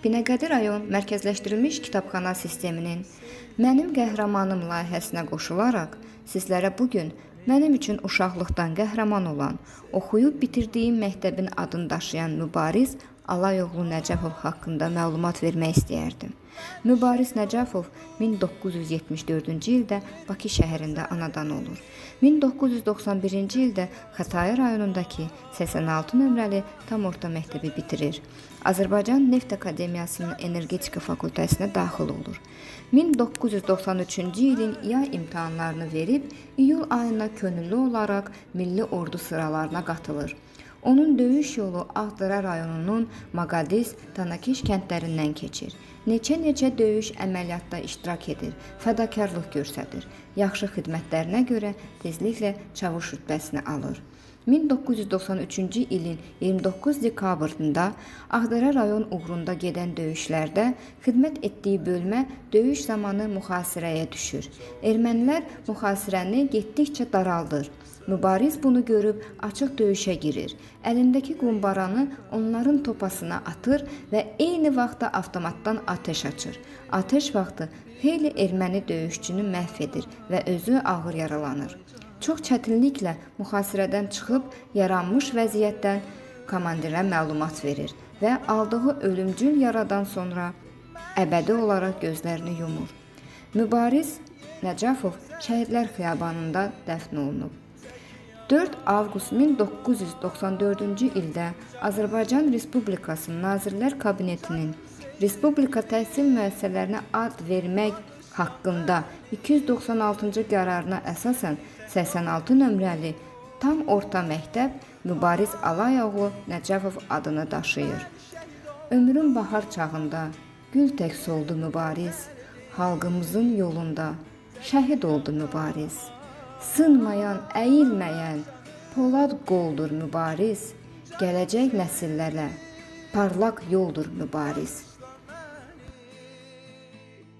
Binəqədi rayon mərkəzləşdirilmiş kitabxana sisteminin Mənim qəhrəmanım layihəsinə qoşularaq sizlərə bugün mənim üçün uşaqlıqdan qəhrəman olan, oxuyub bitirdiyim məktəbin adını daşıyan Mübariz Alayoğlu Nəcəfov haqqında məlumat vermək istəyərdim. Mübariz Nəcəfov 1974-cü ildə Bakı şəhərində anadan olur. 1991-ci ildə Xətai rayonundakı 86 nömrəli tam orta məktəbi bitirir. Azərbaycan Neft Akademiyasının Energetika fakültəsinə daxil olur. 1993-cü ilin yay imtahanlarını verib, iyul ayına könüllü olaraq Milli Ordu sıralarına qatılır. Onun döyüş yolu Ağdərə rayonunun Maqadis, Tanakeş kəndlərindən keçir. Neçə döyüş əməliyyatda iştirak edir, fədakarlıq göstərir. Yaxşı xidmətlərinə görə tezliklə çavuş rütbəsini alır. 1993-cü ilin 29 dekabrında Ağdərə rayon uğrunda gedən döyüşlərdə xidmət etdiyi bölmə döyüş zamanı mühasirəyə düşür. Ermənilər mühasirəni getdikcə daraldır. Mübariz bunu görüb açıq döyüşə girir. Əlindəki qumbaranı onların topasına atır və eyni vaxtda avtomatdan ateş açır. Ateş vaxtı xeyli erməni döyüşçünü məhv edir və özü ağır yaralanır. Çox çətinliklə mühasirədən çıxıb yaranmış vəziyyətdən komandirə məlumat verir və aldığı ölümcül yaradan sonra əbədi olaraq gözlərini yumur. Mübariz Nəcəfov Şəhidlər Xiyabanında dəfn olunub. 4 avqust 1994-cü ildə Azərbaycan Respublikasının Nazirlər Kabinetinin Respublika təhsil müəssisələrinə ad vermək haqqında 296-cı qərarına əsasən 86 nömrəli tam orta məktəb Mübariz Alayoğlu Nəcəfov adını daşıyır. Ömrün bahar çağında gül tək soldu Mübariz, xalqımızın yolunda şəhid oldu Mübariz. Sınmayan, əyilməyən polad qoldur Mübariz, gələcək nəsillərə parlaq yoldur Mübariz.